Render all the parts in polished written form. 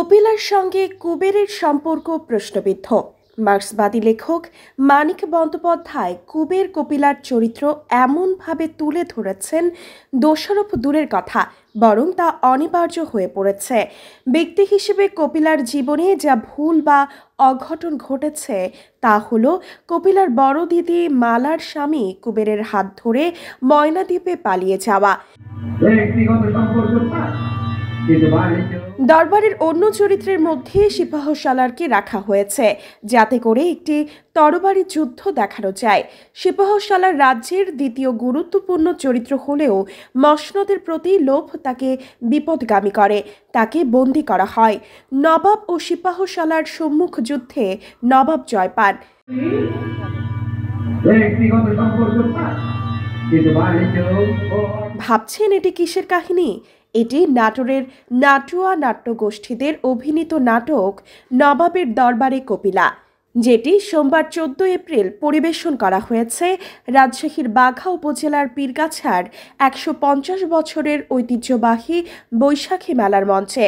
কপিলার সঙ্গে কুবেরের সম্পর্ক প্রশ্নবিদ্ধ। মার্ক্সবাদী লেখক মানিক বন্দ্যোপাধ্যায় কুবের কপিলার চরিত্র এমনভাবে তুলে ধরেছেন, দোষারোপ দূরের কথা, বরং তা অনিবার্য হয়ে পড়েছে। ব্যক্তি হিসেবে কপিলার জীবনে যা ভুল বা অঘটন ঘটেছে তা হলো কপিলার বড় দিদি মালার স্বামী কুবেরের হাত ধরে ময়নাদ্বীপে পালিয়ে যাওয়া। দরবারের অন্য চরিত্রের মধ্যে সিপাহসালারকে রাখা হয়েছে যাতে করে একটি তরবারি যুদ্ধ দেখানো যায়। সিপাহসালার রাজ্যের দ্বিতীয় গুরুত্বপূর্ণ চরিত্র হলেও মসনদের প্রতি লোভ তাকে বিপদগামী করে, তাকে বন্দী করা হয়। নবাব ও সিপাহসালার সম্মুখ যুদ্ধে নবাব জয় পান। ভাবছেন এটি কিসের কাহিনী? এটি নাটোরের নাটুয়া নাট্যগোষ্ঠীদের অভিনীত নাটক নবাবের দরবারে কপিলা, যেটি সোমবার 14 এপ্রিল পরিবেশন করা হয়েছে রাজশাহীর বাঘা উপজেলার পীরগাছার 150 বছরের ঐতিহ্যবাহী বৈশাখী মেলার মঞ্চে।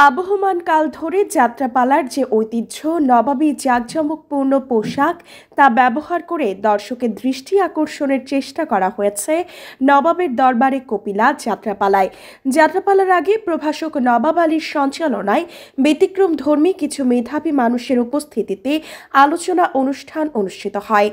আবহমান কাল ধরে যাত্রাপালার যে ঐতিহ্য, নবাবী জাঁকজমকপূর্ণ পোশাক, তা ব্যবহার করে দর্শকের দৃষ্টি আকর্ষণের চেষ্টা করা হয়েছে নবাবের দরবারে কপিলা যাত্রাপালায়। যাত্রাপালার আগে প্রভাষক নবাব আলীর সঞ্চালনায় ব্যতিক্রম ধর্মী কিছু মেধাবী মানুষের উপস্থিতিতে আলোচনা অনুষ্ঠান অনুষ্ঠিত হয়,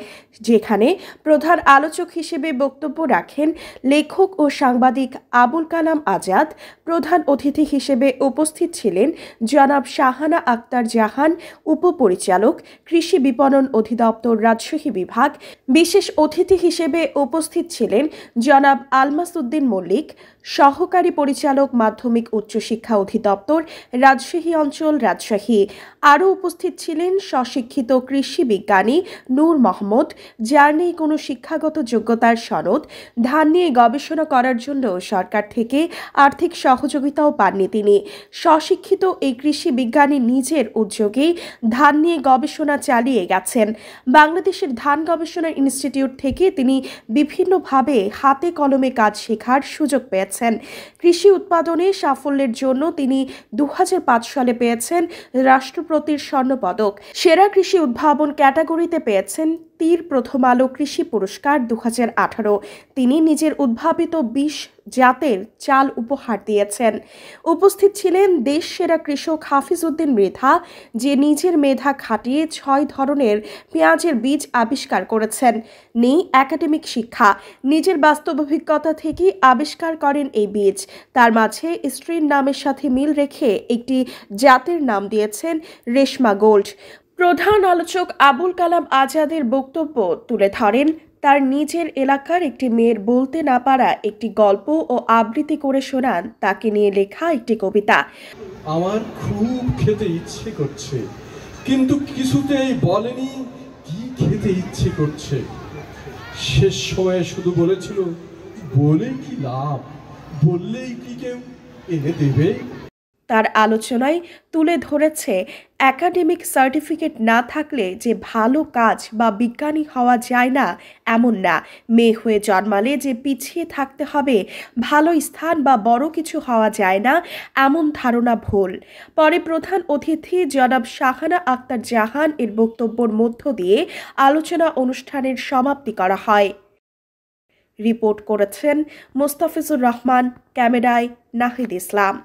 যেখানে প্রধান আলোচক হিসেবে বক্তব্য রাখেন লেখক ও সাংবাদিক আবুল কালাম আজাদ। প্রধান অতিথি হিসেবে উপস্থিত ছিলেন জনাব শাহানা আক্তার জাহান, উপপরিচালক, কৃষি বিপণন অধিদপ্তর, রাজশাহী বিভাগ। বিশেষ অতিথি হিসেবে উপস্থিত ছিলেন জনাব আলমাস উদ্দিন মল্লিক, সহকারী পরিচালক, মাধ্যমিক উচ্চশিক্ষা অধিদপ্তর, রাজশাহী অঞ্চল, রাজশাহী। আরও উপস্থিত ছিলেন স্বশিক্ষিত কৃষি বিজ্ঞানী নূর মোহাম্মদ, যার নেই কোনো শিক্ষাগত যোগ্যতার সনদ। ধান নিয়ে গবেষণা করার জন্য সরকার থেকে আর্থিক সহযোগিতাও পাননি তিনি। স্বশিক্ষিত এই কৃষি বিজ্ঞানী নিজের উদ্যোগেই ধান নিয়ে গবেষণা চালিয়ে গেছেন। বাংলাদেশের ধান গবেষণা ইনস্টিটিউট থেকে তিনি বিভিন্নভাবে হাতে কলমে কাজ শেখার সুযোগ পেয়েছেন। কৃষি উৎপাদনে সাফল্যের জন্য তিনি 2005 সালে পেয়েছেন রাষ্ট্রপতির স্বর্ণপদক। সেরা কৃষি উদ্ভাবন ক্যাটাগরিতে পেয়েছেন তীর প্রথম আলো কৃষি পুরস্কার 2018। তিনি নিজের উদ্ভাবিত 20 জাতের চাল উপহার দিয়েছেন। উপস্থিত ছিলেন দেশ সেরা কৃষক হাফিজ উদ্দিন মৃধা, যে নিজের মেধা খাটিয়ে 6 ধরনের পেঁয়াজের বীজ আবিষ্কার করেছেন। নেই একাডেমিক শিক্ষা, নিজের বাস্তব অভিজ্ঞতা থেকে আবিষ্কার করেন এই বীজ। তার মাঝে স্ত্রীর নামের সাথে মিল রেখে একটি জাতের নাম দিয়েছেন রেশমা গোল্ড। প্রধান আলোচক আবুল কালাম আজাদের বক্তব্য তুলে ধরেন তার নিজের এলাকার একটি মেয়ের বলতে না পারা একটি গল্প ও আবৃত্তি করে শোনান তাকে নিয়ে লেখা একটি কবিতা। আমার খুব খেতে ইচ্ছে করছে, কিন্তু কিছুতেই বলেনি কি খেতে ইচ্ছে করছে। শেষ সময়ে শুধু বলেছিল, বলে কি লাভ, বললেই কি কেউ এনে দেবে। তার আলোচনায় তুলে ধরেছে একাডেমিক সার্টিফিকেট না থাকলে যে ভালো কাজ বা বিজ্ঞানী হওয়া যায় না এমন না। মেয়ে হয়ে জন্মালে যে পিছিয়ে থাকতে হবে, ভালো স্থান বা বড় কিছু হওয়া যায় না এমন ধারণা ভুল। পরে প্রধান অতিথি জনাব শাহানা আক্তার জাহান এর বক্তব্যের মধ্য দিয়ে আলোচনা অনুষ্ঠানের সমাপ্তি করা হয়। রিপোর্ট করেছেন মোস্তাফিজুর রহমান, ক্যামেরায় নাহিদ ইসলাম।